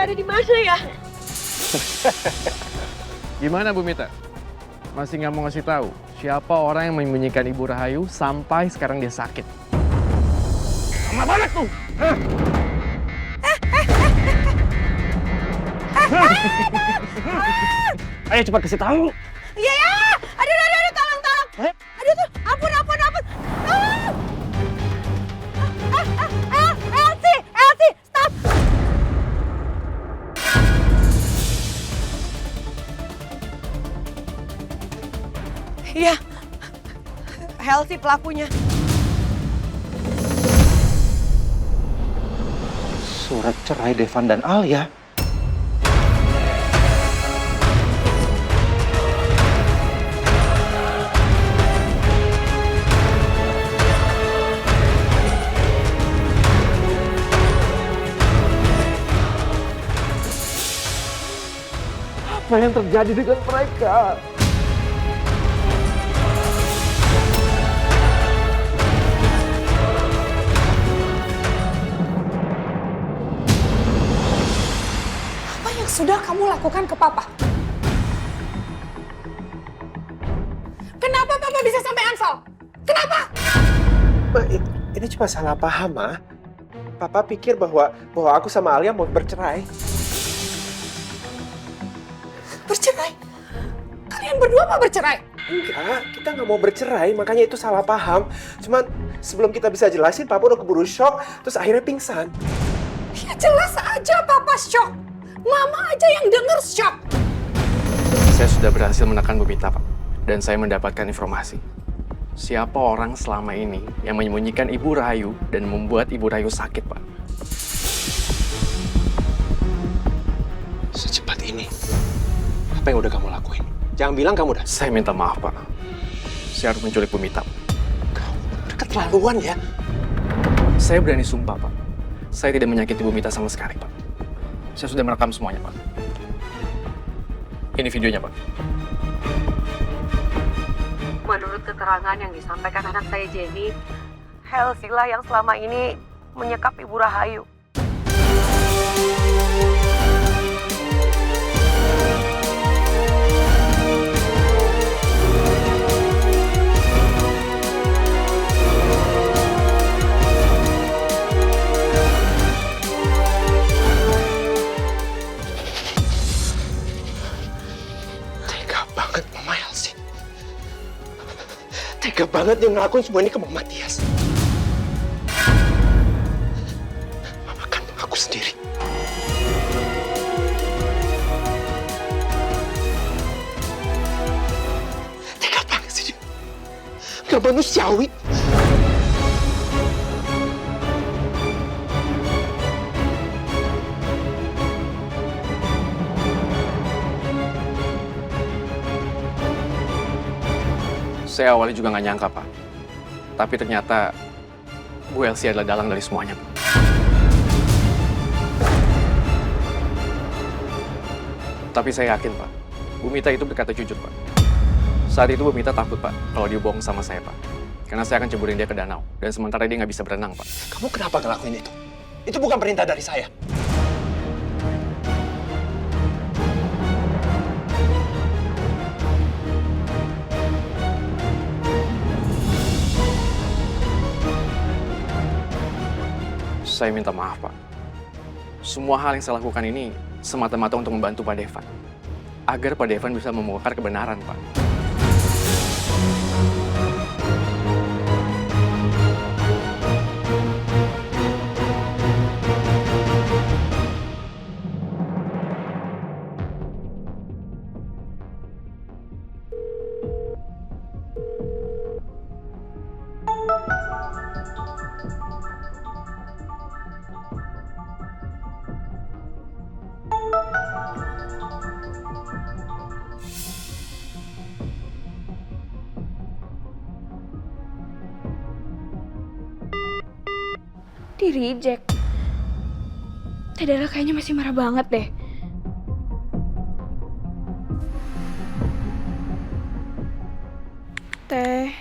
ada di mana ya? Gimana Bu Mita? Masih nggak mau ngasih tahu siapa orang yang menyembunyikan Ibu Rahayu sampai sekarang dia sakit? Lama banget tuh! Ayo cepat kasih tahu! Iya ya! Aduh, tolong! Aduh tuh, ampun! Elsie, stop! Iya, Elsie pelakunya. Surat cerai Devan dan Alia. Apa yang terjadi dengan mereka? Apa yang sudah kamu lakukan ke Papa? Kenapa Papa bisa sampai unfollow? Kenapa? Ini cuma salah paham, Ma. Papa pikir bahwa aku sama Alia mau bercerai. Bercerai? Kalian berdua mau bercerai? Enggak, kita nggak mau bercerai, makanya itu salah paham. Cuman sebelum kita bisa jelasin, Papa udah keburu shock, terus akhirnya pingsan. Ya jelas aja Papa shock. Mama aja yang denger shock. Saya sudah berhasil menekan Bu Mita, Pak. Dan saya mendapatkan informasi. Siapa orang selama ini yang menyembunyikan Ibu Rahayu dan membuat Ibu Rahayu sakit, Pak? Secepat ini, apa yang udah kamu lakuin? Jangan bilang kamu udah... Saya minta maaf, Pak. Saya harus menculik Bu Mita. Kamu udah keterlaluan ya. Saya berani sumpah, Pak. Saya tidak menyakiti Bu Mita sama sekali, Pak. Saya sudah merekam semuanya, Pak. Ini videonya, Pak. Menurut keterangan yang disampaikan anak saya Jenny, Elsie lah yang selama ini menyekap Ibu Rahayu. Tega banget Mama Elsie. Tega banget dia ngelakuin semua ini ke Mama Tias. Mama kandung aku sendiri. Tega banget sih dia. Gak manusiawi. Saya awalnya juga nggak nyangka, Pak. Tapi ternyata Bu Elsie adalah dalang dari semuanya, Pak. Tapi saya yakin, Pak. Bu Mita itu berkata jujur, Pak. Saat itu Bu Mita takut, Pak, kalau dia bohong sama saya, Pak. Karena saya akan ceburin dia ke danau. Dan sementara dia nggak bisa berenang, Pak. Kamu kenapa ngelakuin itu? Itu bukan perintah dari saya. Saya minta maaf, Pak. Semua hal yang saya lakukan ini semata-mata untuk membantu Pak Devan. Agar Pak Devan bisa membongkar kebenaran, Pak. Di reject. Teh Dara kayaknya masih marah banget deh. Teh,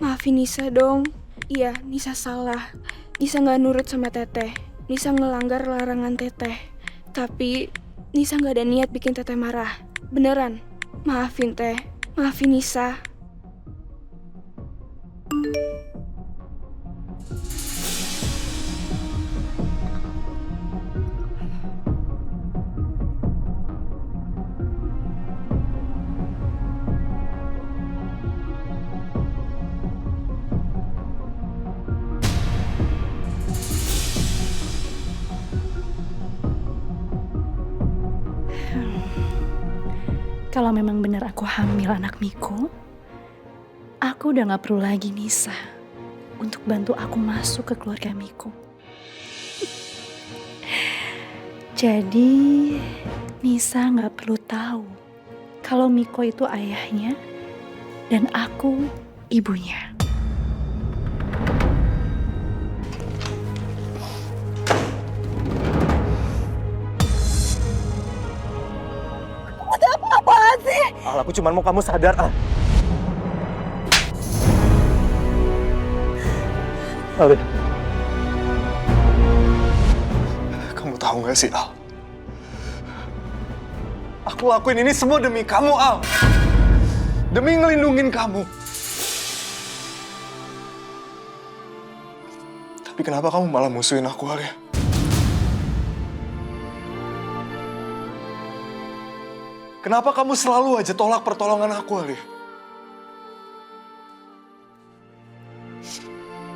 maafin Nisa dong. Iya, Nisa salah. Nisa nggak nurut sama Teteh. Nisa ngelanggar larangan Teteh. Tapi Nisa nggak ada niat bikin Teteh marah. Beneran. Maafin Teh. Maafin Nisa. Kalau memang benar aku hamil anak Miko, aku udah gak perlu lagi Nisa untuk bantu aku masuk ke keluarga Miko. Jadi Nisa gak perlu tahu kalau Miko itu ayahnya dan aku ibunya. Al, aku cuma mau kamu sadar, Al. Al, kamu tahu gak sih, Al? Aku lakuin ini semua demi kamu, Al. Demi ngelindungin kamu. Tapi kenapa kamu malah musuhin aku, Al, ya? Kenapa kamu selalu aja tolak pertolongan aku, Ali?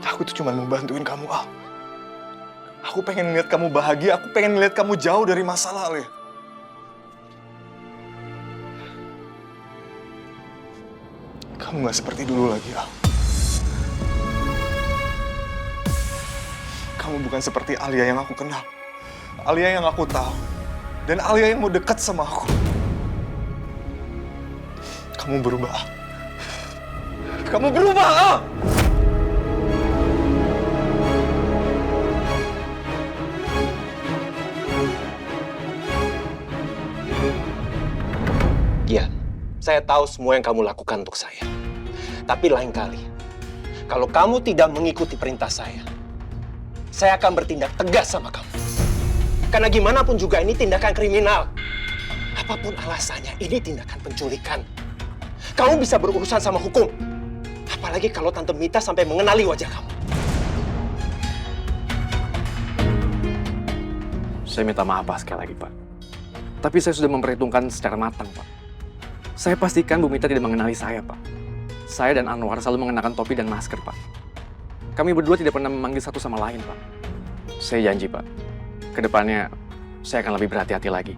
Aku tuh cuma mau bantuin kamu, Al. Aku pengen ngeliat kamu bahagia, aku pengen ngeliat kamu jauh dari masalah, Ali. Kamu gak seperti dulu lagi, Al. Kamu bukan seperti Alia yang aku kenal. Alia yang aku tahu. Dan Alia yang mau dekat sama aku. Kamu berubah. Kamu berubah! Iya, saya tahu semua yang kamu lakukan untuk saya. Tapi lain kali, kalau kamu tidak mengikuti perintah saya akan bertindak tegas sama kamu. Karena gimana pun juga ini tindakan kriminal. Apapun alasannya, ini tindakan penculikan. Kamu bisa berurusan sama hukum. Apalagi kalau Tante Mita sampai mengenali wajah kamu. Saya minta maaf Pak sekali lagi Pak. Tapi saya sudah memperhitungkan secara matang Pak. Saya pastikan Bu Mita tidak mengenali saya Pak. Saya dan Anwar selalu mengenakan topi dan masker Pak. Kami berdua tidak pernah memanggil satu sama lain Pak. Saya janji Pak, kedepannya saya akan lebih berhati-hati lagi.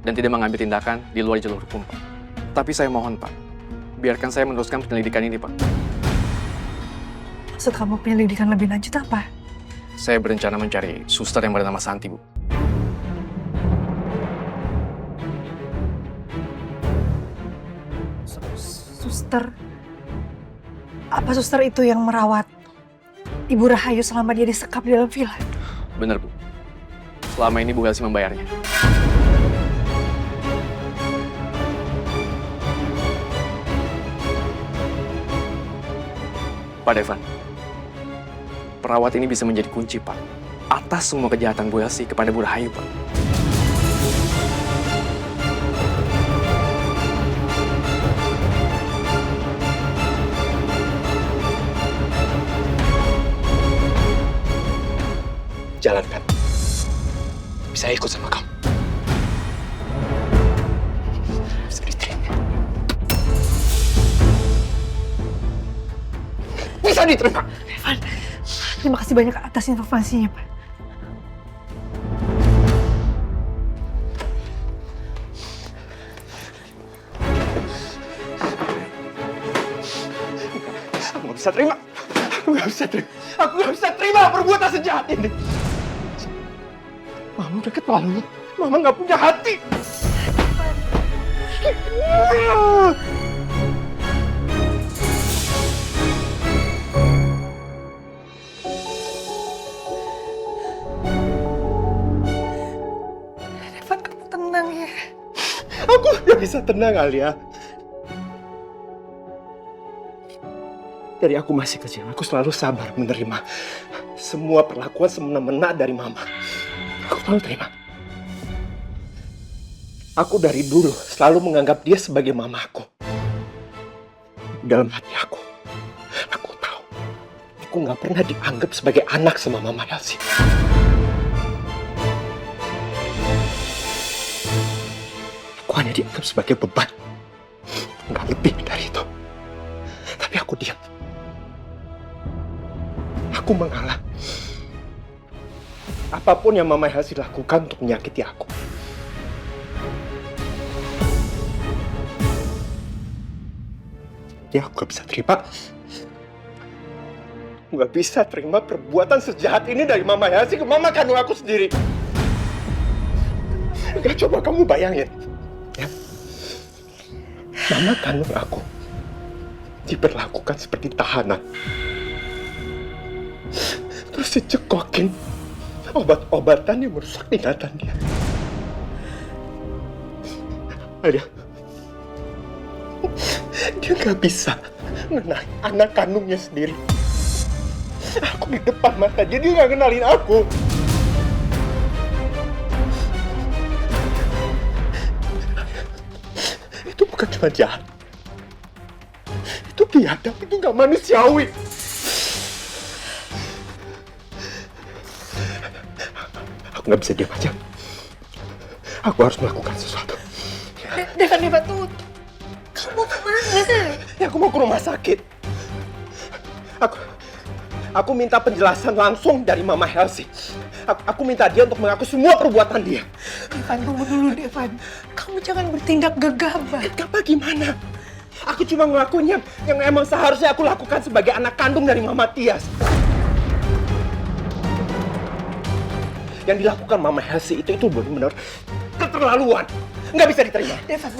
Dan tidak mengambil tindakan di luar jalur hukum Pak. Tapi saya mohon Pak, biarkan saya meneruskan penyelidikan ini, Pak. Maksud kamu penyelidikan lebih lanjut apa? Saya berencana mencari suster yang bernama Santi, Bu. Suster? Apa suster itu yang merawat Ibu Rahayu selama dia disekap di dalam villa? Benar, Bu. Selama ini Bu Elsie membayarnya. Pak Devan, perawat ini bisa menjadi kunci, Pak, atas semua kejahatan Bu Elsie kepada Bu Rahayu, Pak. Jalankan. Bisa ikut sama kamu. Bisa diterima. Bisa diterima. Evan, terima kasih banyak atas informasinya, Pak. Aku gak bisa terima. Aku gak bisa terima perbuatan sejahat ini. Mama udah keterlaluan. Mama gak punya hati. Evan, kamu tenang ya. Aku gak bisa tenang, Alia. Dari aku masih kecil, aku selalu sabar menerima semua perlakuan semena-mena dari Mama. Aku selalu terima. Aku dari dulu selalu menganggap dia sebagai mamaku. Dalam hati aku tahu aku nggak pernah dianggap sebagai anak sama Mama Elsie. Aku hanya dianggap sebagai beban, nggak lebih dari itu. Tapi aku diam. Aku mengalah. Apapun yang Mama Elsie lakukan untuk menyakiti aku. Ya, aku gak bisa terima. Aku gak bisa terima perbuatan sejahat ini dari Mama Elsie ke mama kandung aku sendiri. Gak, coba kamu bayangin. Ya. Mama kandung aku diperlakukan seperti tahanan. Terus dicekokin obat-obatan yang merusak ingatan dia. Dia nggak bisa mengenali anak kandungnya sendiri. Aku di depan mata dia nggak kenalin aku. Itu bukan cuma jahat. Itu biadab, itu nggak manusiawi. Aku nggak bisa diam aja. Aku harus melakukan sesuatu. Deva, tunggu. Kamu mau kemana? Ya, aku mau ke rumah sakit. Aku minta penjelasan langsung dari Mama Elsie. Aku minta dia untuk mengaku semua perbuatan dia. Devan, tunggu dulu, Devan. Kamu jangan bertindak gegabah. Gegabah gimana? Aku cuma ngelakuin yang emang seharusnya aku lakukan sebagai anak kandung dari Mama Tias. Yang dilakukan Mama Elsie itu benar-benar keterlaluan. Nggak bisa diterima. Devan.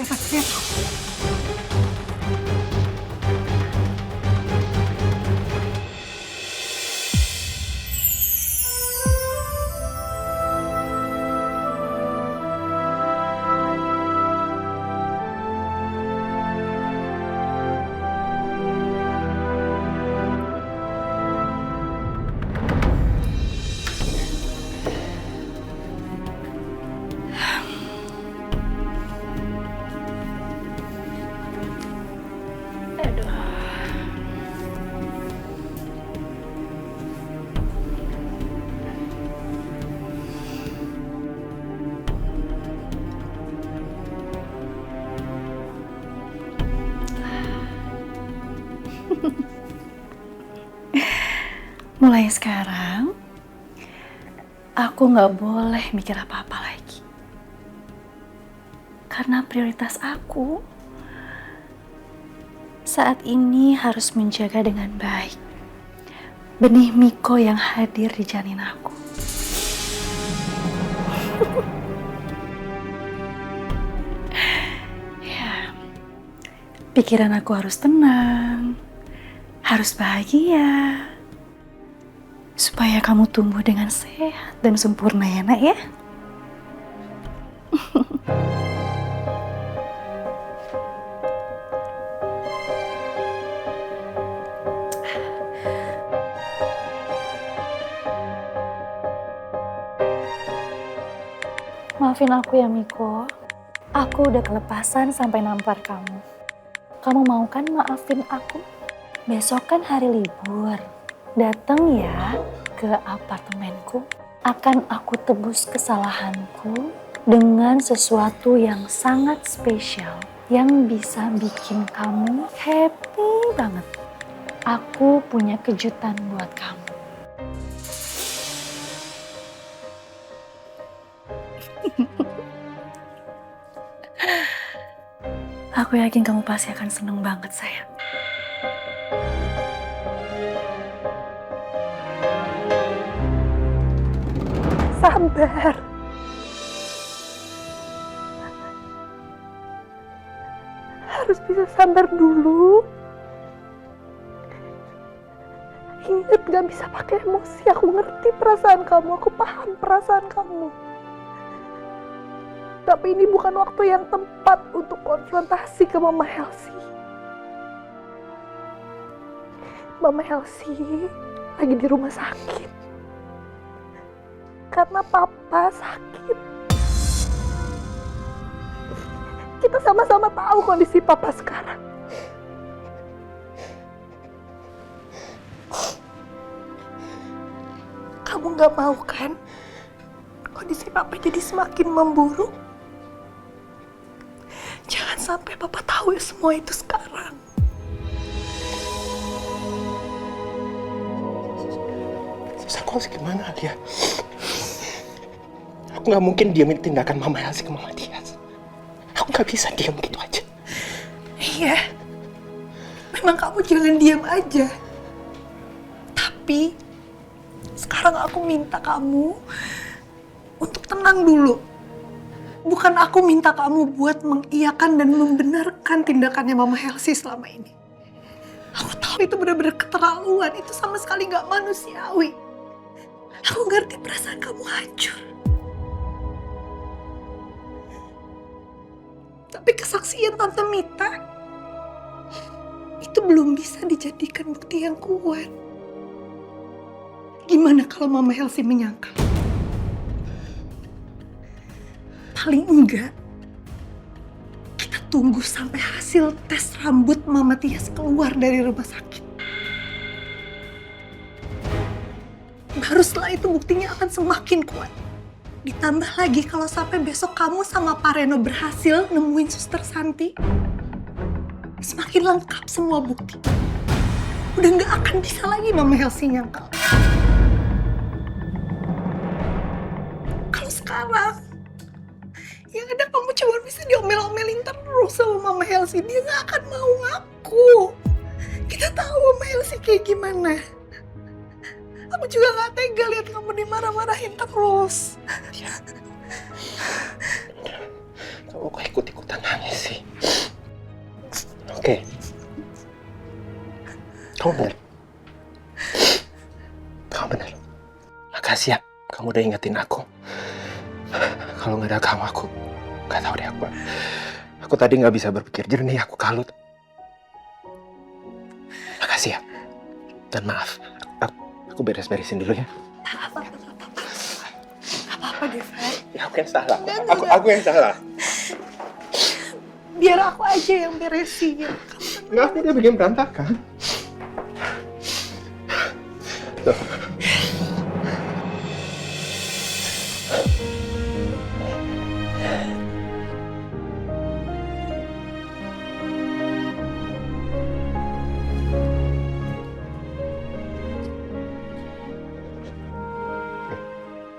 Mulai sekarang, aku nggak boleh mikir apa-apa lagi. Karena prioritas aku saat ini harus menjaga dengan baik benih Miko yang hadir di janin aku. Ya, pikiran aku harus tenang, harus bahagia. Supaya kamu tumbuh dengan sehat dan sempurna ya, Nak ya. Maafin aku ya, Miko. Aku udah kelepasan sampai nampar kamu. Kamu mau kan maafin aku? Besok kan hari libur. Datang ya ke apartemenku. Akan aku tebus kesalahanku dengan sesuatu yang sangat spesial yang bisa bikin kamu happy banget. Aku punya kejutan buat kamu. Aku yakin kamu pasti akan seneng banget, sayang. Sabar. Harus bisa sabar dulu. Ingat, gak bisa pakai emosi. Aku ngerti perasaan kamu, aku paham perasaan kamu. Tapi ini bukan waktu yang tepat untuk konfrontasi ke Mama Elsie. Mama Elsie lagi di rumah sakit. Karena Papa sakit. Kita sama-sama tahu kondisi papa sekarang. Kamu gak mau kan kondisi papa jadi semakin memburuk? Jangan sampai papa tahu semua itu sekarang. Terus aku harus gimana, Alia? Aku nggak mungkin diamin tindakan Mama Elsie ke Mama Tias. Aku nggak bisa diam gitu aja. Iya, memang kamu jangan diam aja. Tapi sekarang aku minta kamu untuk tenang dulu. Bukan aku minta kamu buat mengiyakan dan membenarkan tindakannya Mama Elsie selama ini. Aku tahu itu benar-benar keterlaluan, itu sama sekali nggak manusiawi. Aku ngerti perasaan kamu hancur. Tapi kesaksian Tante Mita itu belum bisa dijadikan bukti yang kuat. Gimana kalau Mama Elsie menyangkal? Paling enggak, kita tunggu sampai hasil tes rambut Mama Tias keluar dari rumah sakit. Baru setelah itu buktinya akan semakin kuat. Ditambah lagi kalau sampai besok kamu sama Pak Reno berhasil nemuin Suster Santi, semakin lengkap semua bukti. Udah nggak akan bisa lagi Mama Elsie nyangkal. Kalau sekarang, yang ada kamu cuma bisa diomel-omelin terus sama Mama Elsie. Dia nggak akan mau ngaku. Kita tahu Mama Elsie kayak gimana. Aku juga nggak tega lihat kamu dimarah-marahin terus. Kamu kok ikut-ikutan nangis sih? Oke. Kamu benar. Kamu benar. Makasih ya, kamu udah ingetin aku. Kalau nggak ada kamu, aku nggak tahu deh aku. Aku tadi nggak bisa berpikir jernih, aku kalut. Makasih ya. Dan maaf, aku beres-beresin dulu ya. Apa-apa, Deva. Ya, aku yang salah. Aku yang salah. Biar aku aja yang beresin. Nggak, aku udah bikin berantakan. Tuh.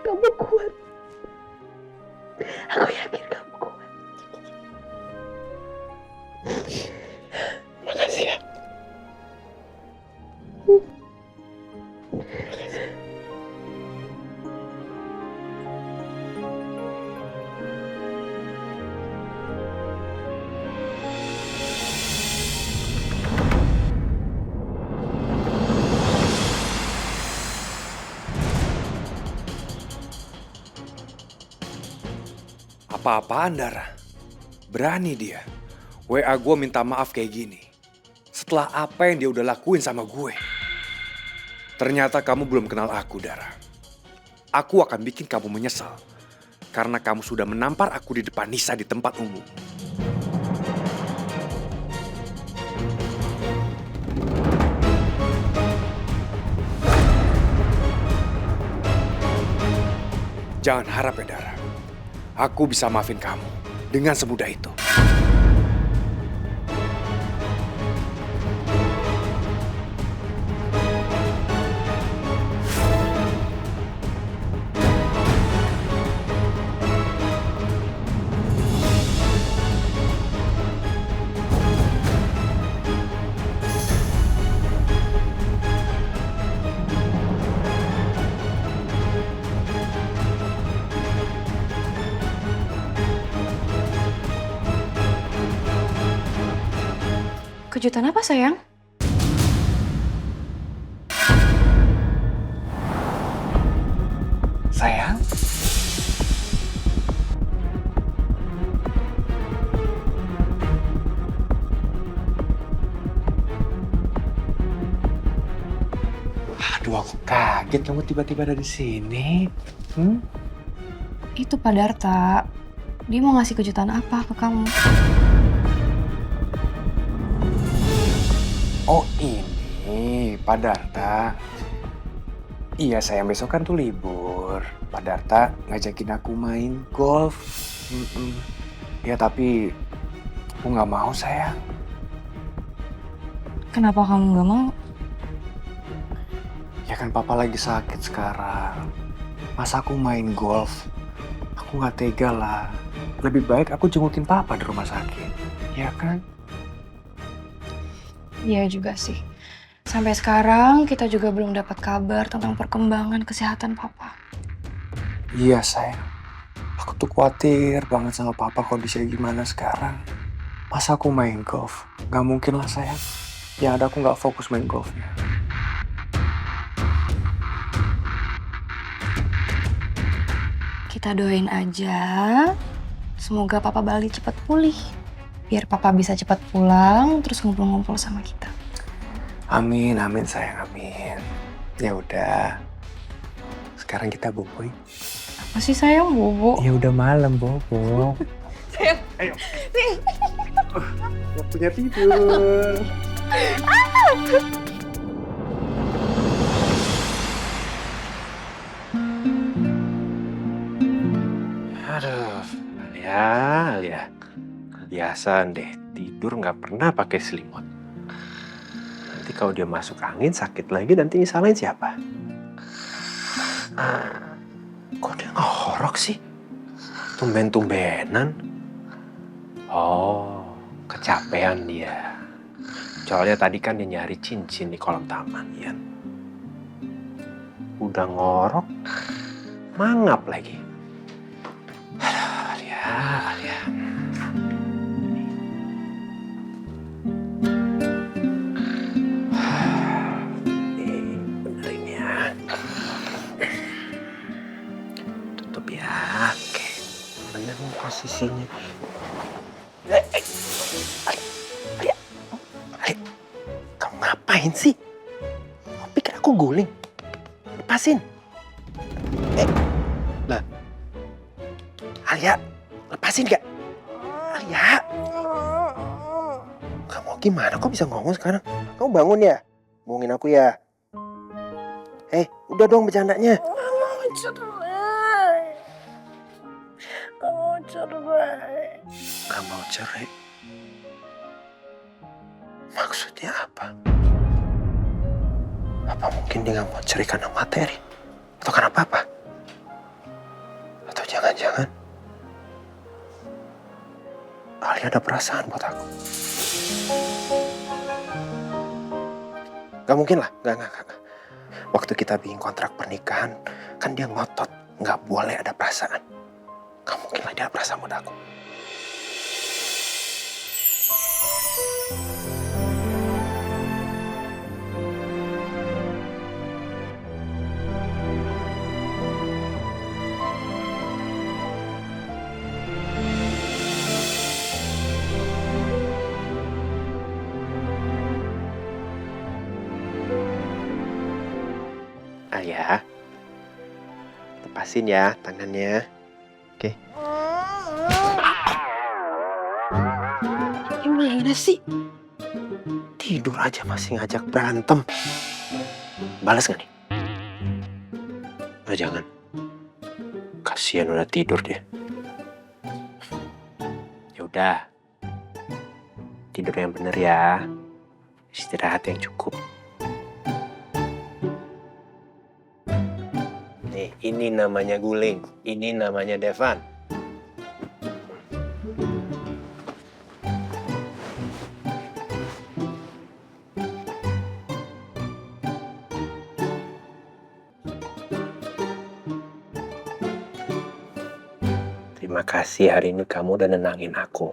Kamu kuat. Aku yakin kamu kuat. Makasih ya. Apa-apaan, Dara? Berani dia. WA gue minta maaf kayak gini. Setelah apa yang dia udah lakuin sama gue. Ternyata kamu belum kenal aku, Dara. Aku akan bikin kamu menyesal. Karena kamu sudah menampar aku di depan Nisa di tempat umum. Jangan harap ya, Dara. Aku bisa maafin kamu dengan semudah itu. Kejutan apa, sayang? Sayang? Aduh, aku kaget kamu tiba-tiba ada di sini. Itu Pak Darta. Dia mau ngasih kejutan apa ke kamu? Oh ini, Pak Darta. Iya sayang, besok kan tuh libur. Pak Darta ngajakin aku main golf. Ya tapi aku nggak mau sayang. Kenapa kamu nggak mau? Ya kan papa lagi sakit sekarang. Masa aku main golf? Aku nggak tega lah. Lebih baik aku jengukin papa di rumah sakit. Ya kan? Iya juga sih. Sampai sekarang kita juga belum dapat kabar tentang perkembangan kesehatan papa. Iya sayang. Aku tuh khawatir banget sama papa kondisinya gimana sekarang. Masa aku main golf? Gak mungkin lah sayang. Yang ada aku gak fokus main golfnya. Kita doain aja. Semoga papa Bali cepat pulih. Biar papa bisa cepat pulang terus ngumpul-ngumpul sama kita. Amin, amin sayang, amin. Ya udah. Sekarang kita bobo. Apa sih sayang, Bobo? Ya udah malam, bobo. Ayo. Waktunya tidur. Aduh, Alia. Kebiasaan deh, tidur nggak pernah pakai selimut. Nanti kalau dia masuk angin sakit lagi, nanti nyesalain siapa? Kok dia ngorok sih? Tumben-tumbenan. Oh, kecapean dia. Soalnya tadi kan dia nyari cincin di kolam taman, ya. Udah ngorok, mangap lagi. Aduh, Alia. Benerin ya. Tutup ya. Oke. Bener posisinya. Alia. Kamu ngapain sih? Kamu pikir aku guling? Lepasin. Lah. Alia, lepasin gak? Alia. Kamu gimana? Kok bisa ngomong sekarang? Kamu bangun ya? Bohongin aku ya? Udah dong bercandanya. Gak mau cerai? Maksudnya apa? Apa mungkin dia gak mau cerai karena materi? Atau karena apa? Atau jangan-jangan Alia ada perasaan buat aku? Gak mungkin lah, gak. Waktu kita bikin kontrak pernikahan, kan dia ngotot, gak boleh ada perasaan. Gak mungkin lah dia ada perasaan buat aku. Alia, lepasin ya tangannya. Oke. Gimana sih? Tidur aja masih ngajak berantem. Balas gak nih? Oh, jangan. Kasihan udah tidur dia. Ya udah. Tidur yang bener ya. Istirahat yang cukup. Nih, ini namanya guling. Ini namanya Devan. Terima kasih hari ini kamu udah nenangin aku.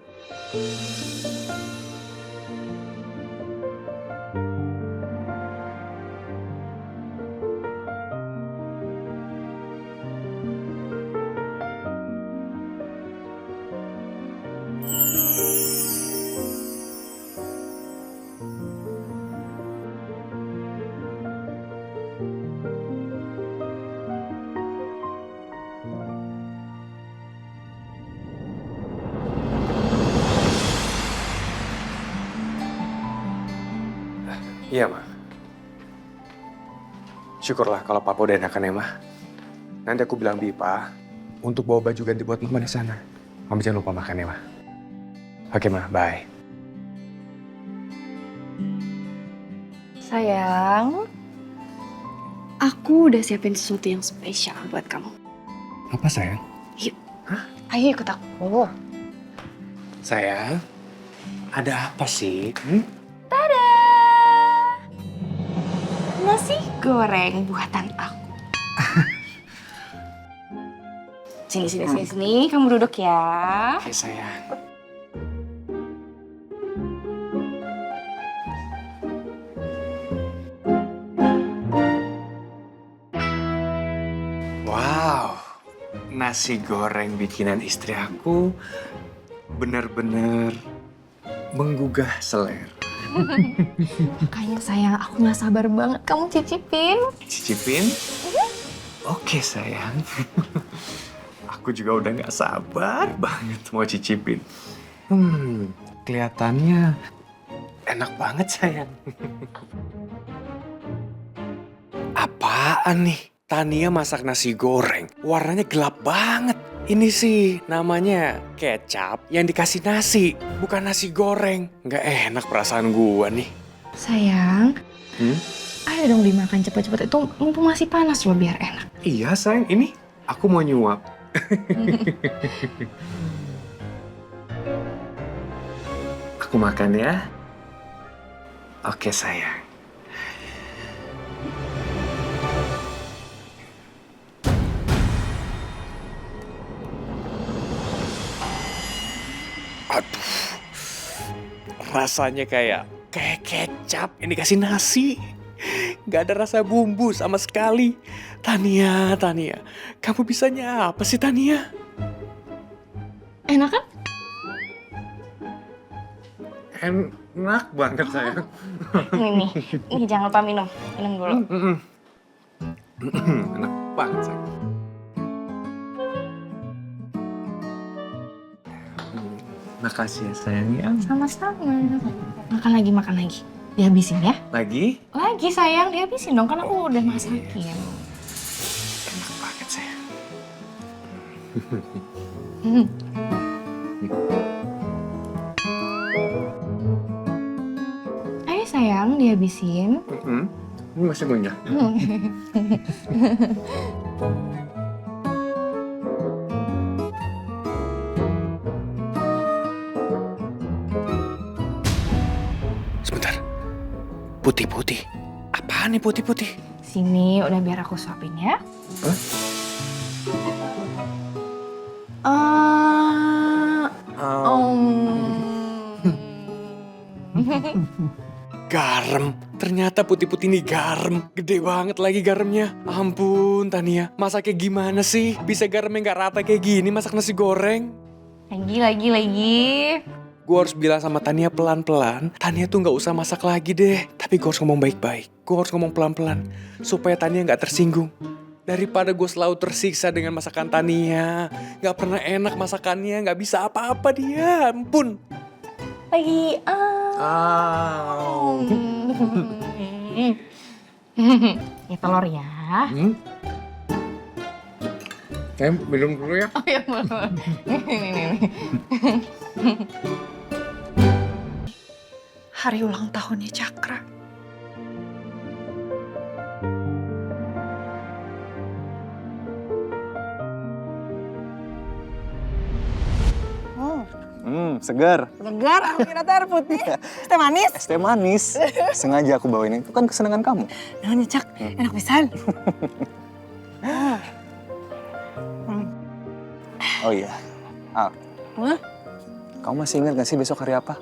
Iya, Ma. Syukurlah kalau Papa udah enakan ya, Ma. Nanti aku bilang Bipa untuk bawa baju ganti buat Mama di sana. Mama jangan lupa makan ya, Ma. Oke, Ma. Bye. Sayang, aku udah siapin sesuatu yang spesial buat kamu. Apa, sayang? Ayo ikut aku. Sayang, ada apa sih? Tada! Nasi goreng buatan aku. Sini, kamu duduk ya. Oke, sayang. Wow, nasi goreng bikinan istri aku benar-benar menggugah selera. Makanya sayang, aku gak sabar banget kamu cicipin. Cicipin? Oke, sayang. Aku juga udah gak sabar banget mau cicipin. Kelihatannya enak banget, sayang. Apaan nih? Tania masak nasi goreng. Warnanya gelap banget. Ini sih namanya kecap yang dikasih nasi, bukan nasi goreng. Nggak enak perasaan gua nih. Sayang, ayo dong dimakan cepet-cepet. Itu mumpung masih panas loh biar enak. Iya, sayang. Ini aku mau nyuap. Aku makan ya. Oke, sayang. Aduh, rasanya kayak kecap yang dikasih nasi. Gak ada rasa bumbu sama sekali. Tania, kamu bisanya apa sih, Tania? Enak kan? Enak banget, sayang. Nih jangan lupa minum. Minum dulu. Enak banget, sayang. Makasih ya, sayang ya. Sama-sama. Makan lagi. Dihabisin ya? Lagi? Lagi sayang, dihabisin dong. Kan aku udah masakin. Enak banget, sayang. Ayo sayang, dihabisin. Ini masih ngunyah. Sebentar. Putih-putih. Apaan nih putih-putih? Sini, udah biar aku suapin ya. Hah? Garam. Ternyata putih-putih ini garam. Gede banget lagi garamnya. Ampun, Tania. Masaknya gimana sih? Bisa garamnya nggak rata kayak gini masak nasi goreng? Lagi. Gue harus bilang sama Tania pelan-pelan. Tania tuh nggak usah masak lagi deh. Tapi gue harus ngomong baik-baik. Gue harus ngomong pelan-pelan. Supaya Tania nggak tersinggung. Daripada gue selalu tersiksa dengan masakan Tania. Nggak pernah enak masakannya. Nggak bisa apa-apa dia. Ampun. Lagi. Ini telur ya. Saya minum dulu ya. Oh ya, boleh. Nih. Hari ulang tahunnya Cakra. Segar. Segar, aku kira teh air putih. Es teh manis. Es teh manis. Sengaja aku bawain. Itu kan kesenangan kamu. Nah, Cak, enak pisan. Oh iya. Al. Hah? Kamu masih ingat gak sih besok hari apa?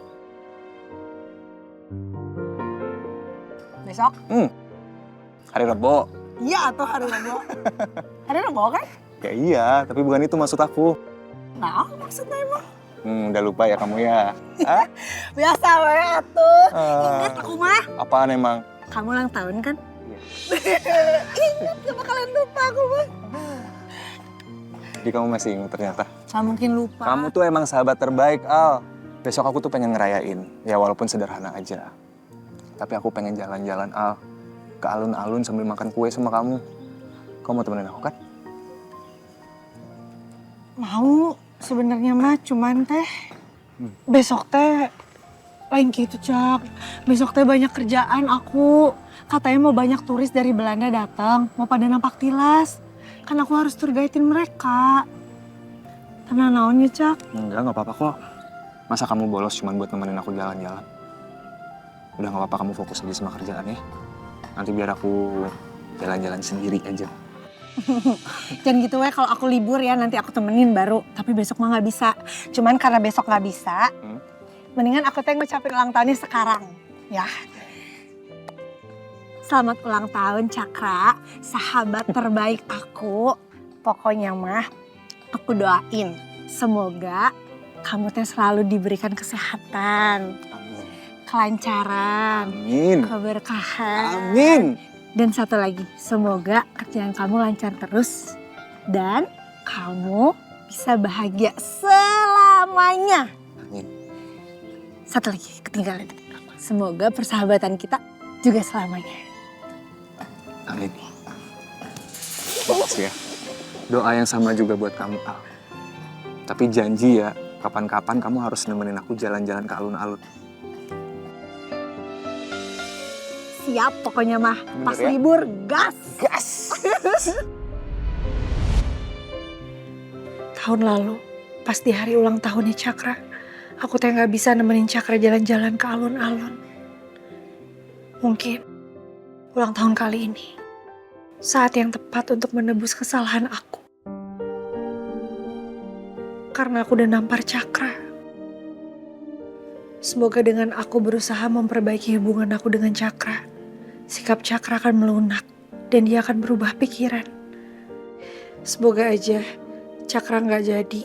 Besok? Hari Rebo. Iya, atau hari Rebo. Hari Rebo kan? Ya iya, tapi bukan itu maksud aku. Nah, maksudnya emang. Udah lupa ya kamu ya. Hah? Biasa wae atuh. Ah. Ingat aku mah. Apaan emang? Kamu ulang tahun kan? Ingat, gak bakalan lupa aku mah. Jadi kamu masih ingat ternyata. Gak mungkin lupa. Kamu tuh emang sahabat terbaik, Al. Besok aku tuh pengen ngerayain. Ya walaupun sederhana aja. Tapi aku pengen jalan-jalan Al, ke alun-alun sambil makan kue sama kamu. Kamu mau temenin aku kan? Mau sebenarnya mah cuman teh besok teh lain gitu Cak. Besok teh banyak kerjaan aku. Katanya mau banyak turis dari Belanda datang, mau pada nampak tilas. Kan aku harus tour guide-in mereka. Tenang naonnya Cak. Enggak apa-apa kok. Masa kamu bolos cuman buat nemenin aku jalan-jalan? Udah gak apa-apa, kamu fokus aja sama kerjaan ya. Nanti biar aku jalan-jalan sendiri aja. Jangan gitu kalau aku libur ya nanti aku temenin baru. Tapi besok mah nggak bisa. Cuman karena besok nggak bisa, mendingan aku teh ngucapin ulang tahunnya sekarang, ya. Selamat ulang tahun Cakra, sahabat terbaik aku. Pokoknya mah aku doain semoga kamu teh selalu diberikan kesehatan, kelancaran, Amin. keberkahan. Amin. Dan satu lagi, semoga kerjaan kamu lancar terus dan kamu bisa bahagia selamanya. Amin. Satu lagi, ketinggalan. Semoga persahabatan kita juga selamanya. Amin. Makasih ya. Doa yang sama juga buat kamu, Al. Tapi janji ya, kapan-kapan kamu harus nemenin aku jalan-jalan ke alun-alun. Siap pokoknya mah, pas ya? libur gas. Gas! Tahun lalu, pas di hari ulang tahunnya Cakra, aku teh nggak bisa nemenin Cakra jalan-jalan ke alun-alun. Mungkin ulang tahun kali ini, saat yang tepat untuk menebus kesalahan aku. Karena aku udah nampar Cakra. Semoga dengan aku berusaha memperbaiki hubungan aku dengan Cakra, sikap Cakra akan melunak dan dia akan berubah pikiran. Semoga aja Cakra nggak jadi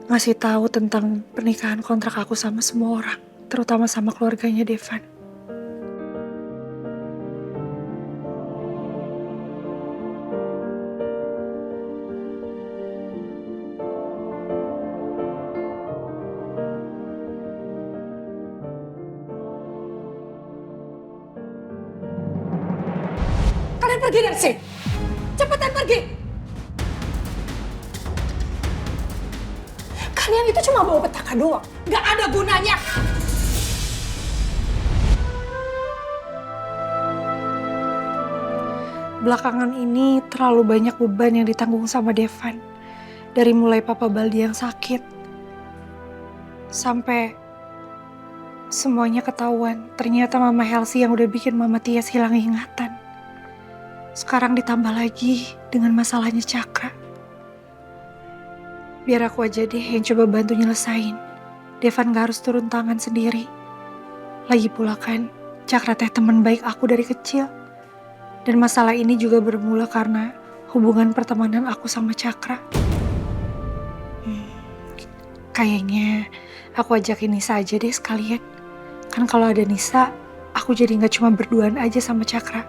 ngasih tahu tentang pernikahan kontrak aku sama semua orang, terutama sama keluarganya Devan. Kalian pergi dari sini. Cepetan pergi. Kalian itu cuma bawa petaka doang. Gak ada gunanya. Belakangan ini terlalu banyak beban yang ditanggung sama Devan. Dari mulai Papa Baldi yang sakit. Sampai semuanya ketahuan. Ternyata Mama Helsi yang udah bikin Mama Tias hilang ingatan. Sekarang ditambah lagi dengan masalahnya Cakra. Biar aku aja deh yang coba bantu nyelesain. Devan gak harus turun tangan sendiri. Lagi pula kan, Cakra teh teman baik aku dari kecil. Dan masalah ini juga bermula karena hubungan pertemanan aku sama Cakra. Kayaknya aku ajakin Nisa aja deh sekalian. Kan kalau ada Nisa, aku jadi gak cuma berduaan aja sama Cakra.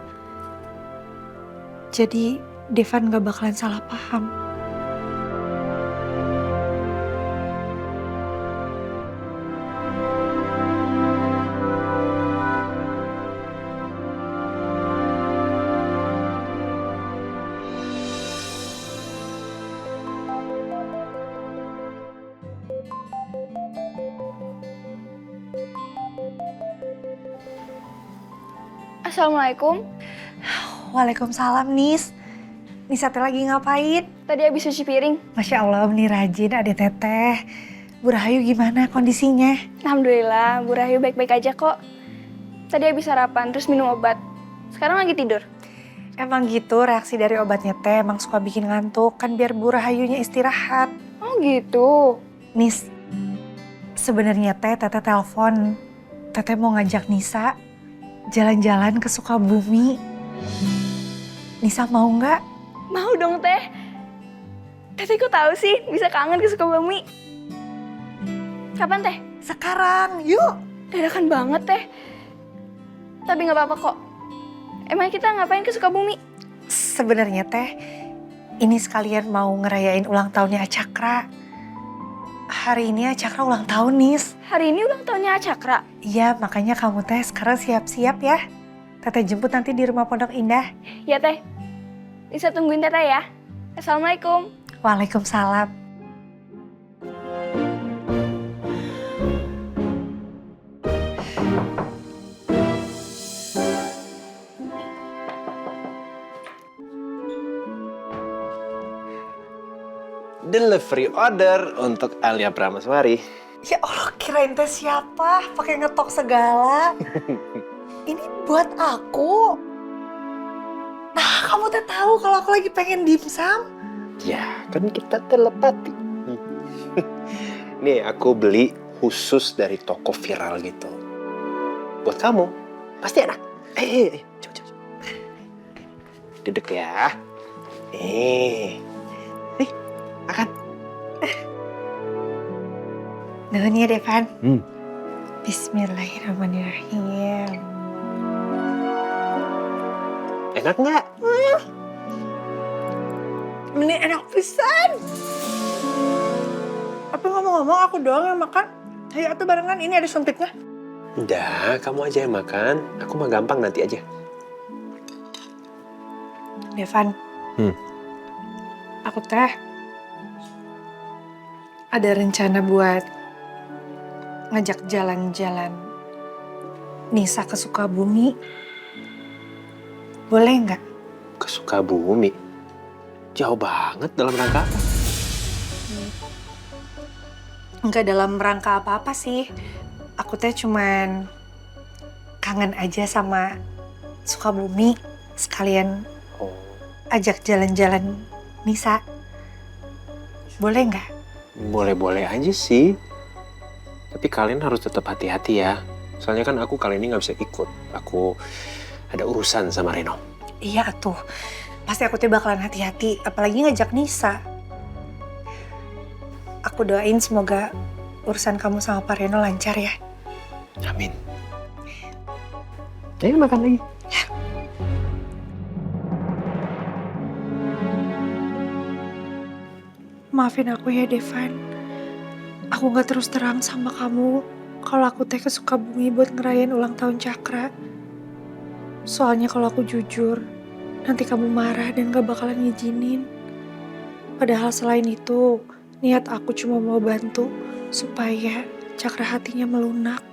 Jadi Devan gak bakalan salah paham. Assalamualaikum. Waalaikumsalam Nis. Nisa teh lagi ngapain? Tadi habis cuci piring. Masya Allah, Nih rajin ada teteh. Bu Rahayu gimana kondisinya? Alhamdulillah, Bu Rahayu baik-baik aja kok. Tadi habis sarapan, terus minum obat. Sekarang lagi tidur. Emang gitu reaksi dari obatnya teh, emang suka bikin ngantuk. Kan biar Bu Rahayunya istirahat. Oh gitu. Nis, sebenarnya teteh telepon. Teteh mau ngajak Nisa jalan-jalan ke Sukabumi. Nisa mau nggak? Mau dong teh. Teteh kok tahu sih bisa kangen ke Sukabumi. Kapan teh? Sekarang, yuk. Dadakan banget teh. Tapi nggak apa-apa kok. Emang kita ngapain ke Sukabumi? Sebenarnya teh, ini sekalian mau ngerayain ulang tahunnya Cakra. Hari ini Cakra ulang tahun, Nis. Hari ini ulang tahunnya Cakra. Iya, makanya kamu teh sekarang siap-siap ya. Teteh jemput nanti di rumah Pondok Indah. Ya teh, bisa tungguin teteh ya. Assalamualaikum. Waalaikumsalam. Delivery order untuk Alia Pramaswari. Ya Allah, kirain teh siapa? Pakai ngetok segala. Ini buat aku. Nah, kamu teh tahu kalau aku lagi pengen dimsum? Ya, kan kita telepati. Nih, aku beli khusus dari toko viral gitu. Buat kamu, pasti enak. Coba. Duduk ya. Nih, makan. Nuhun ya, Devan. Bismillahirrahmanirrahim. Enak nggak? Ini enak pisan. Apa ngomong-ngomong aku doang yang makan? Ayo atuh barengan, ini ada sumpitnya. Udah, kamu aja yang makan. Aku mah gampang nanti aja. Devan. Aku teh ada rencana buat ngajak jalan-jalan Nisa ke Sukabumi. Boleh nggak? Ke Sukabumi? Jauh banget, dalam rangka apa? Nggak dalam rangka apa-apa sih. Aku teh cuman kangen aja sama Sukabumi. Sekalian ajak jalan-jalan Nisa. Boleh nggak? Boleh-boleh aja sih. Tapi kalian harus tetap hati-hati ya. Soalnya kan aku kali ini nggak bisa ikut. Aku ada urusan sama Reno. Iya tuh. Pasti aku tuh bakalan hati-hati. Apalagi ngajak Nisa. Aku doain semoga urusan kamu sama Pak Reno lancar ya. Amin. Ayo makan lagi. Ya. Maafin aku ya, Devan. Aku gak terus terang sama kamu kalau aku teh ke Sukabumi buat ngerayain ulang tahun Cakra. Soalnya kalau aku jujur, nanti kamu marah dan gak bakalan ngizinin. Padahal selain itu, niat aku cuma mau bantu supaya Cakra hatinya melunak.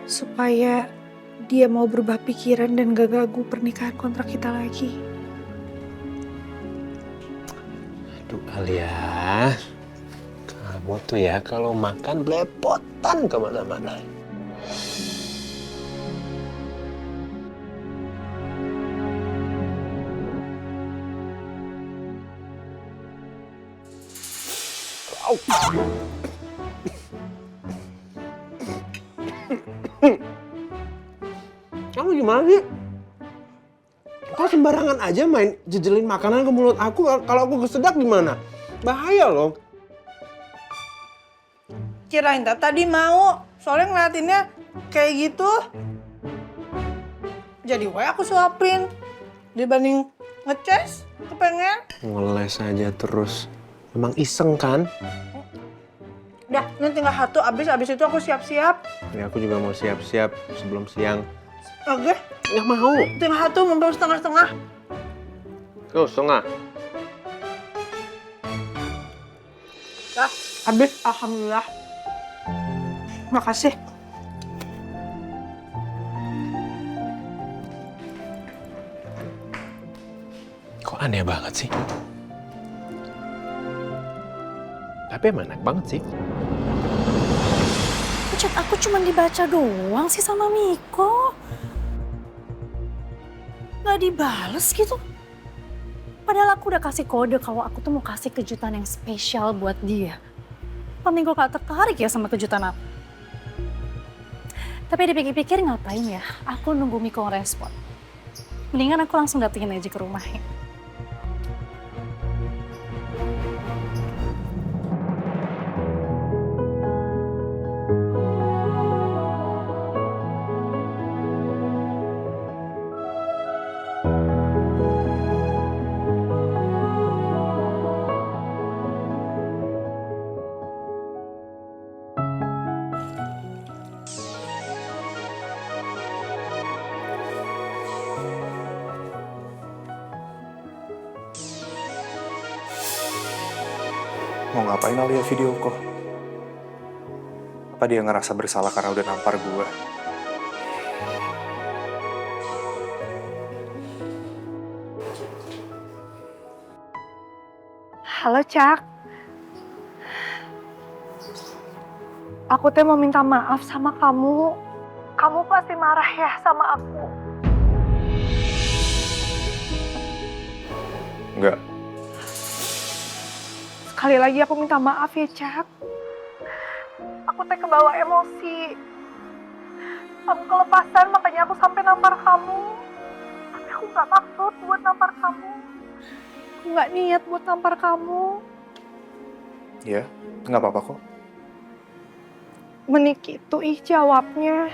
Supaya dia mau berubah pikiran dan gak ganggu pernikahan kontrak kita lagi. Aduh Alia, kamu tuh ya kalau makan belepotan kemana-mana. Kamu gimana sih? Kau sembarangan aja main jejelin makanan ke mulut aku. Kalau aku kesedak gimana? Bahaya loh. Kirain tadi mau, soalnya ngeliatinnya kayak gitu. Jadi aku suapin. Dibanding ngeces, kepengen. Ngeles aja terus. Memang iseng kan? Udah, ini tinggal satu, abis itu aku siap-siap. Ya aku juga mau siap-siap sebelum siang. Oke, Nggak mau. tinggal satu, mumpung setengah-setengah. Tuh, setengah. Ya, habis, alhamdulillah. Makasih. Kok aneh banget sih? Tapi emang enak banget sih. Chat aku cuma dibaca doang sih sama Miko. Gak dibales gitu. Padahal aku udah kasih kode kalau aku tuh mau kasih kejutan yang spesial buat dia. Paling gue gak tertarik ya sama kejutan aku. Tapi dipikir-pikir ngapain ya? Aku nunggu Miko ngerespon. Mendingan aku langsung datengin aja ke rumahnya. Mau ngapain Alia video call? Apa dia ngerasa bersalah karena udah nampar gue? Halo, Cak. Aku teh mau minta maaf sama kamu. Kamu pasti marah ya sama aku. Enggak. Sekali lagi aku minta maaf ya, Cak. Aku teh kebawa emosi. Aku kelepasan, makanya aku sampai nampar kamu. Tapi aku gak maksud buat nampar kamu. Aku gak niat buat nampar kamu. Ya, nggak apa-apa kok. Menik itu jawabnya.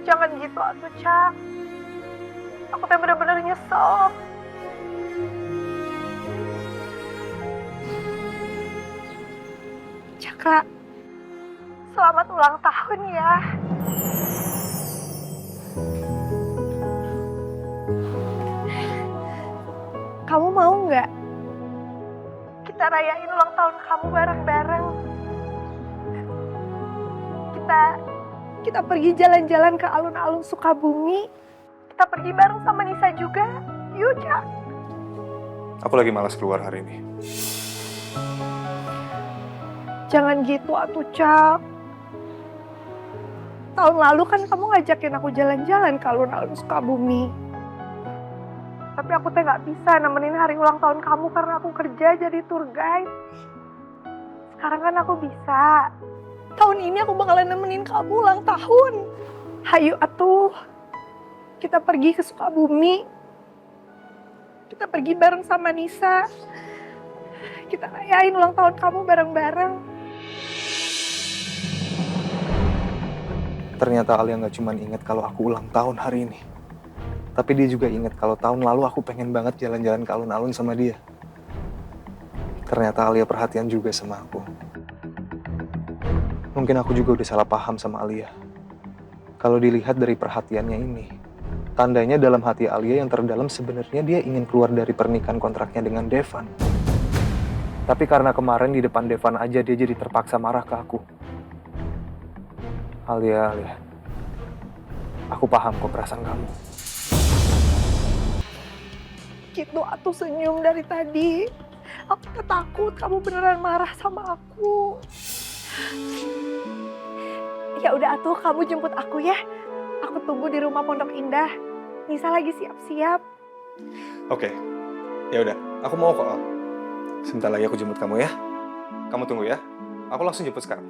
Jangan gitu atuh, Cak. Aku teh bener-bener nyesel. Cakra, selamat ulang tahun ya. Kamu mau nggak kita rayain ulang tahun kamu bareng-bareng? Kita pergi jalan-jalan ke alun-alun Sukabumi. Kita pergi bareng sama Nisa juga. Yuk, Cak. Aku lagi malas keluar hari ini. Jangan gitu atuh, Cak. Tahun lalu kan kamu ngajakin aku jalan-jalan ke alun-alun Sukabumi. Tapi aku teh gak bisa nemenin hari ulang tahun kamu karena aku kerja jadi tour guide. Sekarang kan aku bisa. Tahun ini aku bakalan nemenin kamu ulang tahun. Hayu atuh. Kita pergi ke Sukabumi. Kita pergi bareng sama Nisa. Kita rayain ulang tahun kamu bareng-bareng. Ternyata Alia nggak cuma inget kalau aku ulang tahun hari ini. Tapi dia juga inget kalau tahun lalu aku pengen banget jalan-jalan ke alun-alun sama dia. Ternyata Alia perhatian juga sama aku. Mungkin aku juga udah salah paham sama Alia. Kalau dilihat dari perhatiannya ini, tandanya dalam hati Alia yang terdalam sebenarnya dia ingin keluar dari pernikahan kontraknya dengan Devan. Tapi karena kemarin di depan Devan aja dia jadi terpaksa marah ke aku. Alia, aku paham kok perasaan kamu. Gitu atuh senyum dari tadi. Aku takut kamu beneran marah sama aku. Ya udah atuh, kamu jemput aku ya. Aku tunggu di rumah Pondok Indah. Nisa lagi siap-siap. Oke, ya udah, aku mau kok. Sebentar lagi aku jemput kamu ya. Kamu tunggu ya. Aku langsung jemput sekarang.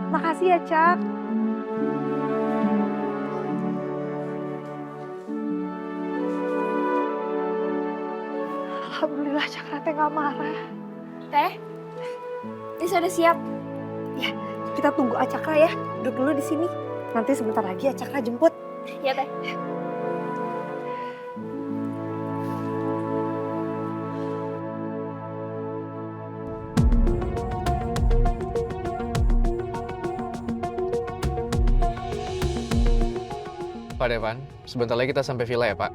Makasih ya, Cak. Alhamdulillah Cakra teh gak marah. Teh, Nisa udah siap. Ya, kita tunggu Cakra ya. Duduk dulu di sini. Nanti sebentar lagi Cakra jemput. Iya, Teh. Pak Devan, sebentar lagi kita sampai villa ya, Pak.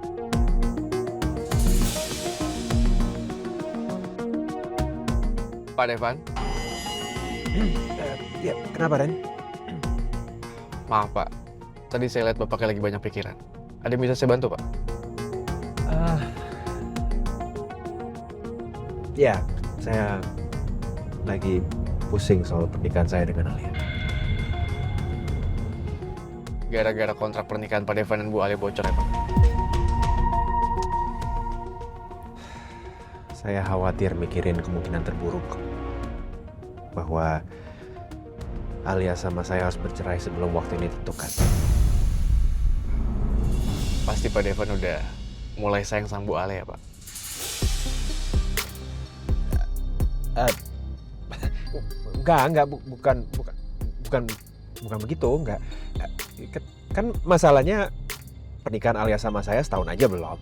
Pak Devan. Ya, kenapa, Ren? Maaf, Pak. Tadi saya lihat Bapak lagi banyak pikiran. Ada yang bisa saya bantu, Pak? Ya, saya lagi pusing soal pernikahan saya dengan Alia. Gara-gara kontrak pernikahan Pak Devan dan Bu Alia bocor ya, Pak? Saya khawatir mikirin kemungkinan terburuk. Bahwa Alia sama saya harus bercerai sebelum waktu ini ditentukan. Pasti Pak Devan udah mulai sayang sama Bu Alia ya, Pak? Enggak, bukan begitu, enggak. Kan masalahnya pernikahan Alia sama saya setahun aja belum.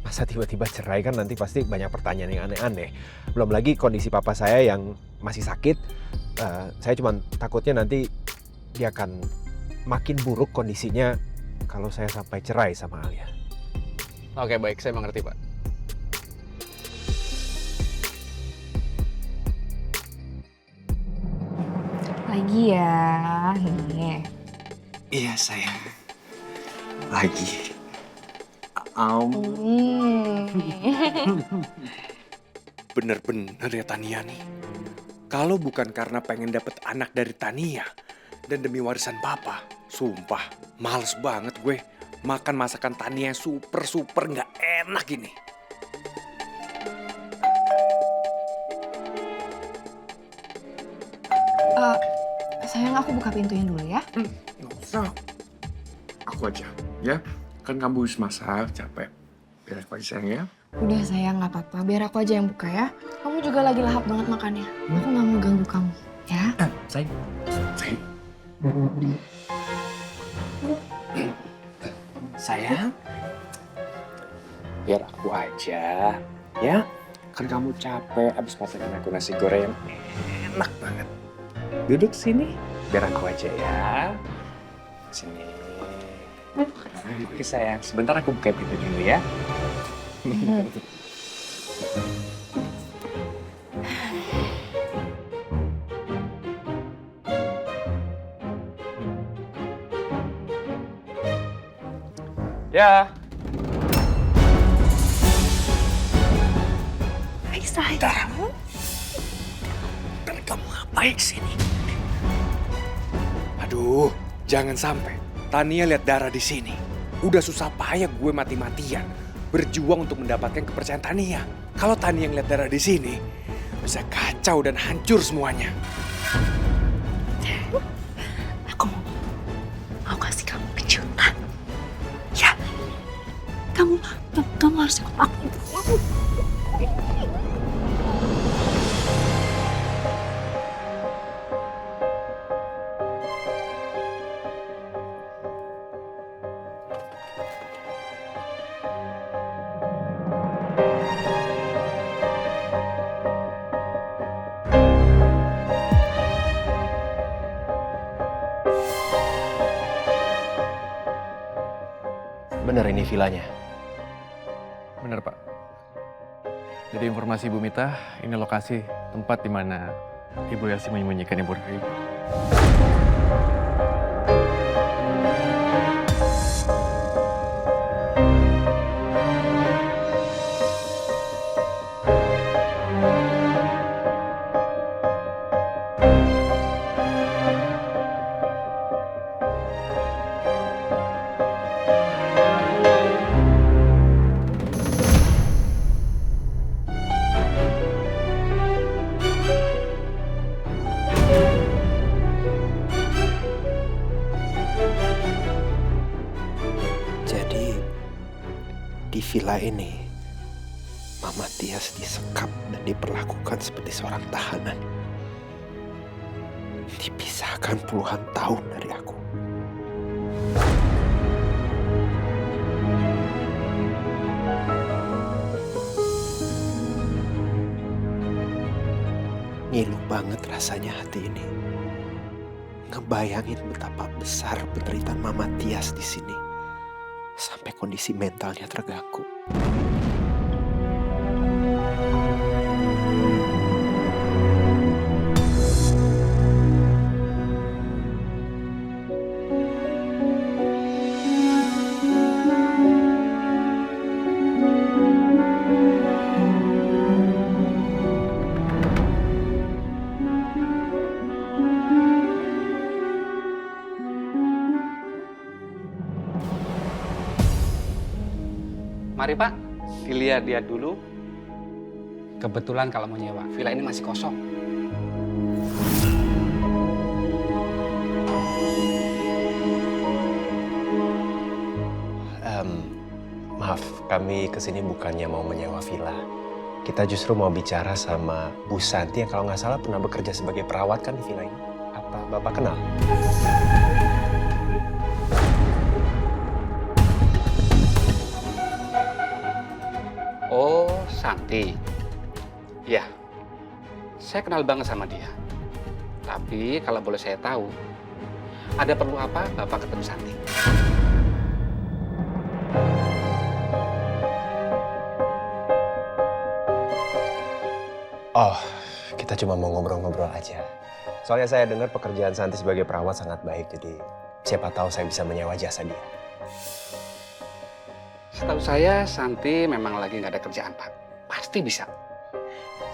Masa tiba-tiba cerai, kan nanti pasti banyak pertanyaan yang aneh-aneh. Belum lagi kondisi papa saya yang masih sakit. Saya cuma takutnya nanti dia akan makin buruk kondisinya kalau saya sampai cerai sama Alia. Oke, baik. Saya mengerti, Pak. Lagi ya, nih. Iya sayang. Lagi. Bener-bener ya Tania nih. Kalau bukan karena pengen dapet anak dari Tania dan demi warisan papa, sumpah males banget gue makan masakan Tania yang super nggak enak ini. Sayang, aku buka pintunya dulu ya. Nggak usah. Aku aja, ya. Kan kamu habis masak, capek. Biar aku aja sayang ya. Udah sayang, nggak apa-apa. Biar aku aja yang buka ya. Kamu juga lagi lahap banget makannya. Aku nggak mau ganggu kamu, ya. Sayang. Sayang. Sayang. Biar aku aja, ya. Kan kamu capek abis masakin aku nasi goreng yang enak banget. Duduk sini, biar aku aja ya. Sini. Oke sayang, sebentar aku buka pintu dulu ya. Ya. Hai sayang. Dan kamu ngapain sini? Aduh, jangan sampai Tania lihat Dara di sini. Udah susah payah gue mati-matian berjuang untuk mendapatkan kepercayaan Tania. Kalau Tania ngeliat Dara di sini, bisa kacau dan hancur semuanya. Aku mau kasih kamu kejutan. Ya. Kamu harus ikut aku. Bener ini villanya? Bener, Pak. Jadi informasi Ibu Mita, ini lokasi tempat di mana Ibu Yasi menyembunyikan Ibu Rahayu. Jadi di villa ini Mama Tias disekap dan diperlakukan seperti seorang tahanan. Dipisahkan puluhan tahun dari aku. Ngilu banget rasanya hati ini. Ngebayangin betapa besar penderitaan Mama Tias di sini. Sampai kondisi mentalnya terganggu. Mari Pak, dilihat-lihat dulu. Kebetulan kalau mau nyewa, villa ini masih kosong. Maaf, kami kesini bukannya mau menyewa villa. Kita justru mau bicara sama Bu Santi yang kalau nggak salah pernah bekerja sebagai perawat kan di villa ini. Apa Bapak kenal? Oh, Santi. Ya, saya kenal banget sama dia. Tapi kalau boleh saya tahu, ada perlu apa Bapak ketemu Santi? Oh, kita cuma mau ngobrol-ngobrol aja. Soalnya saya dengar pekerjaan Santi sebagai perawat sangat baik, jadi siapa tahu saya bisa menyewa jasa dia. Setahu saya, Santi memang lagi nggak ada kerjaan, Pak. Pasti bisa.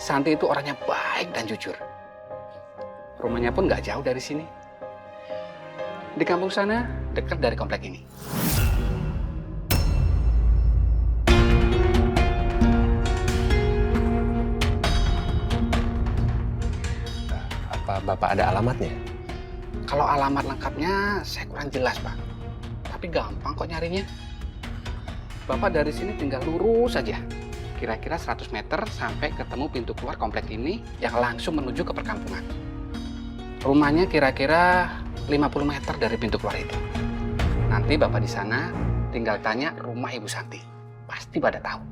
Santi itu orangnya baik dan jujur. Rumahnya pun nggak jauh dari sini. Di kampung sana, dekat dari komplek ini. Apa Bapak ada alamatnya? Kalau alamat lengkapnya, saya kurang jelas, Pak. Tapi gampang kok nyarinya. Bapak dari sini tinggal lurus saja. Kira-kira 100 meter sampai ketemu pintu keluar komplek ini yang langsung menuju ke perkampungan. Rumahnya kira-kira 50 meter dari pintu keluar itu. Nanti Bapak di sana tinggal tanya rumah Ibu Santi. Pasti pada tahu.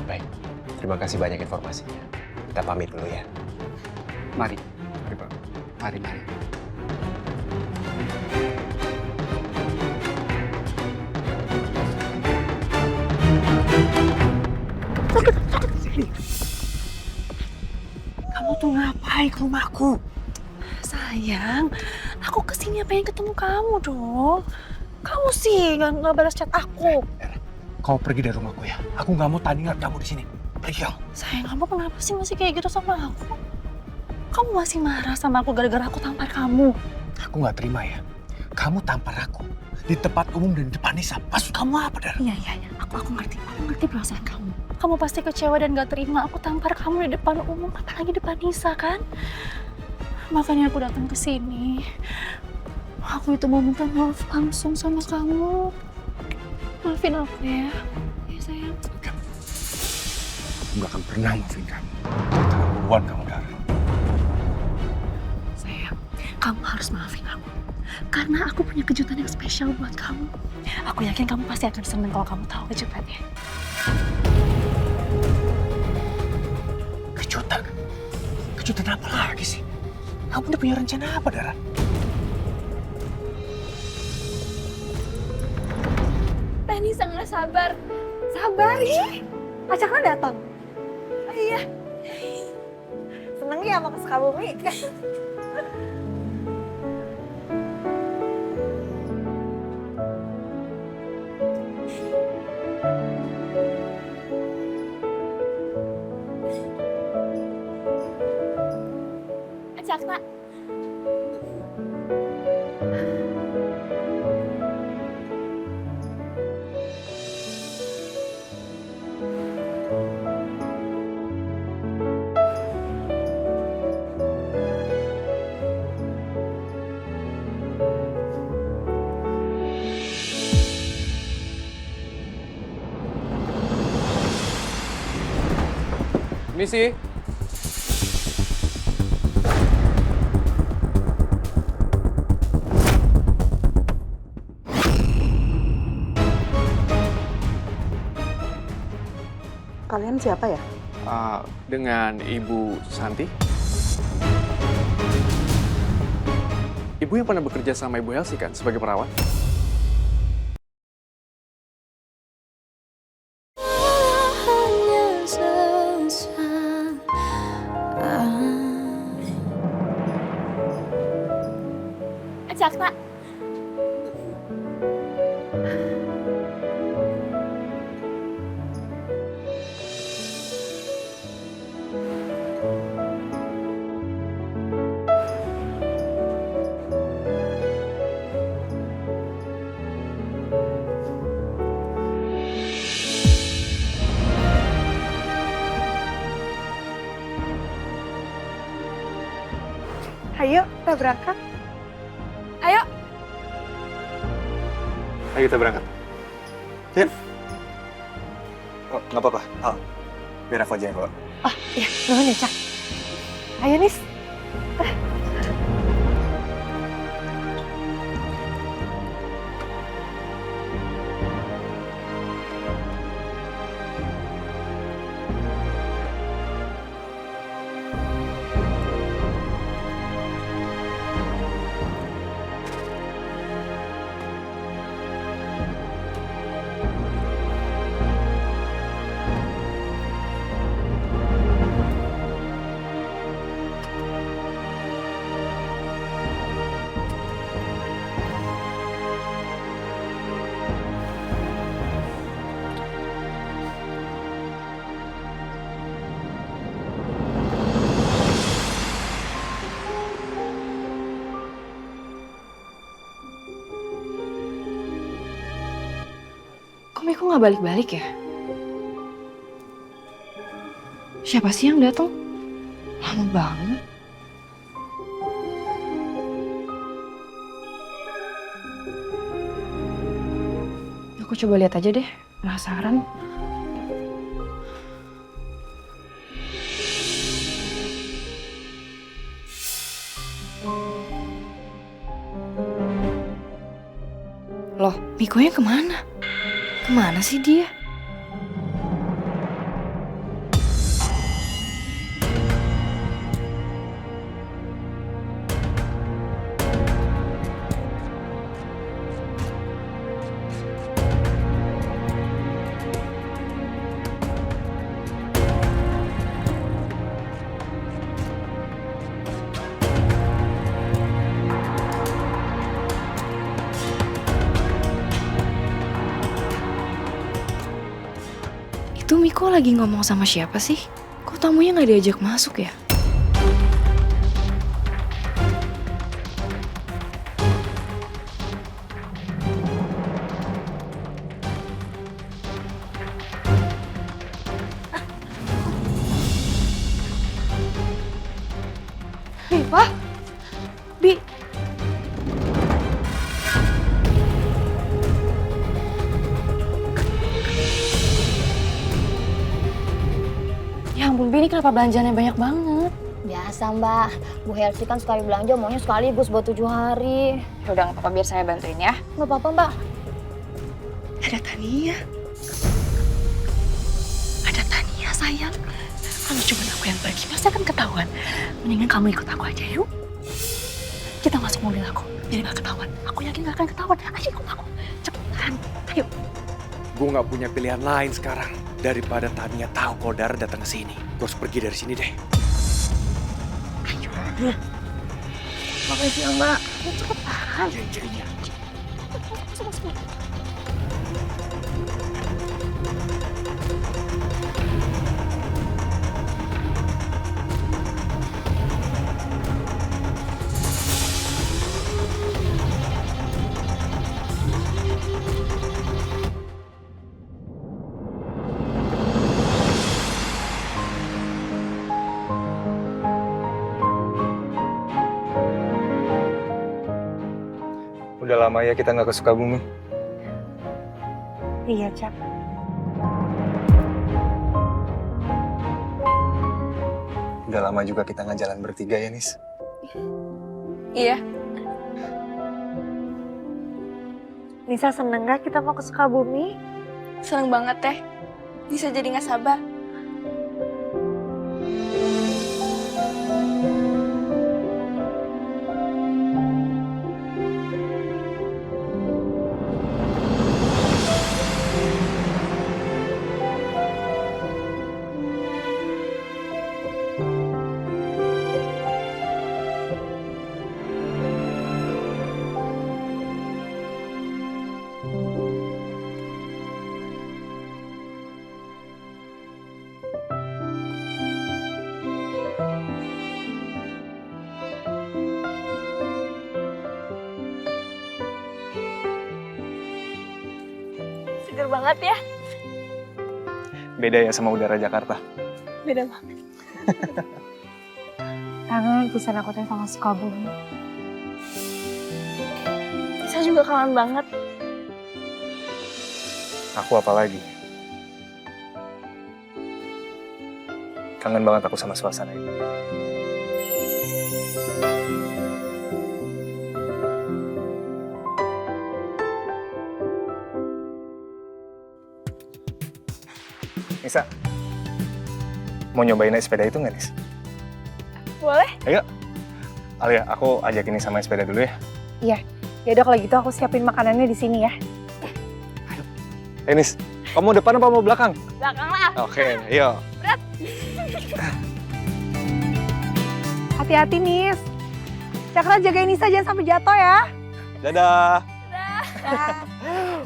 Baik, terima kasih banyak informasinya. Kita pamit dulu ya. Mari, Mari, Pak. mari. Kamu tuh ngapain ke rumahku? Sayang, aku kesini pengen ketemu kamu dong. Kamu sih nggak balas chat aku. Kau pergi dari rumahku ya. Aku nggak mau tandingan kamu di sini. Pergi kau. Sayang, kamu kenapa sih masih kayak gitu sama aku? Kamu masih marah sama aku gara-gara aku tampar kamu. Aku nggak terima ya. Kamu tampar aku di tempat umum dan di depan Nisa. Maksud kamu apa, Dar? Iya. Aku ngerti perasaan kamu. Kamu pasti kecewa dan gak terima aku tampar kamu di depan umum, apalagi depan Nisa kan? Makanya aku datang ke sini. Aku itu mau minta maaf langsung sama kamu. Maafin aku ya. Ya sayang. Aku nggak akan pernah maafin kamu. Keterlaluan kamu, Dar. Sayang, kamu harus maafin aku. Karena aku punya kejutan yang spesial buat kamu. Aku yakin kamu pasti akan senang kalau kamu tahu kejutannya. Kejutan? Kejutan apa lagi sih? Kamu udah punya rencana apa, Dara? Teh Nisa nggak sabar. Sabar ya, pacarnya datang. Oh, iya. Seneng ya sama Sukabumi. Ajak, Nak. Misi. Kalian siapa ya? Dengan Ibu Santi. Ibu yang pernah bekerja sama Ibu Elsie kan sebagai perawat? Ajak, Nak. Ayo, kita berangkat. Ayo. Ayo kita berangkat. Yuk. Oh, nggak apa-apa. Oh, biar aku aja yang bawa. Oh iya, nuhun ya Cak. Ayo Nis. nggak balik-balik ya? Siapa sih yang datang? Lama banget. Aku coba lihat aja deh, penasaran. Loh, Mikonya kemana? Kemana sih dia? Itu Miko lagi ngomong sama siapa sih? Kok tamunya nggak diajak masuk ya? Bipa? Bi? Ya ampun, Bi, ini kenapa belanjanya banyak banget? Biasa mbak, Bu Helsi kan sekali belanja maunya sekaligus buat 7 hari. Yaudah, nggak apa-apa, biar saya bantuin ya. Nggak apa-apa mbak. Ada Tania. Ada Tania, sayang. Kalau cuma aku yang pergi, pasti akan ketahuan. Mendingan kamu ikut aku aja, yuk. Kita masuk mobil aku, biar nggak ketahuan. Aku yakin nggak akan ketahuan. Ayo ikut aku, cepetan. Ayo. Gue nggak punya pilihan lain sekarang daripada Tania tahu kalau Dara datang ke sini. Gue harus pergi dari sini deh. Ayo. Makasih ya, Mbak. Ayo cepetan. Iya. Masuk. Udah lama ya kita nggak ke Sukabumi. Iya, Cap. Udah lama juga kita nggak jalan bertiga ya, Nis. Iya. Nisa seneng gak kita mau ke Sukabumi? Seneng banget teh. Bisa jadi nggak sabar. Seger banget ya. Beda ya sama udara Jakarta. Beda banget. Kangen pisan aku teh sama Sukabumi. Saya juga kangen banget. Aku apa lagi? Kangen banget aku sama suasana ini. Nisa, mau nyobain naik sepeda itu nggak, Nis? Boleh? Ayo. Alia, aku ajakin Nis sama sepeda dulu ya. Iya. Yaudah kalau gitu aku siapin makanannya di sini ya. Nis, kamu depan apa mau belakang? Belakang lah. Oke, ayo. Berat. Hati-hati, Nis. Cakra jagain Nisa jangan sampai jatuh ya. Dadah. Dadah.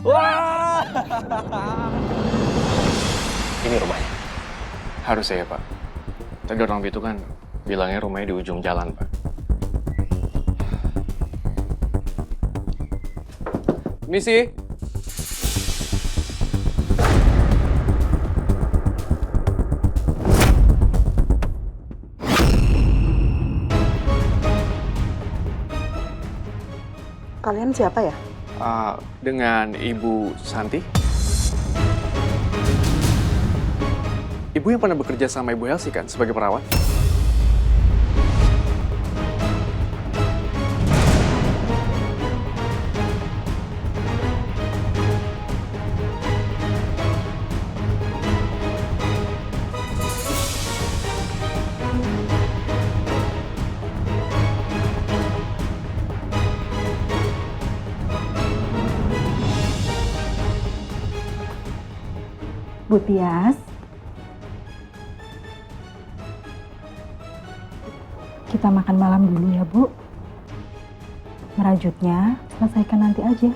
Wah. Ini rumahnya. Harusnya ya, Pak. Tadi orang itu kan bilangnya rumahnya di ujung jalan, Pak. Misi. Kalian siapa ya? Dengan Ibu Santi. Ibu yang pernah bekerja sama Ibu Elsie kan sebagai perawat? Bu Tias, kita makan malam dulu ya Bu. Merajutnya selesaikan nanti aja.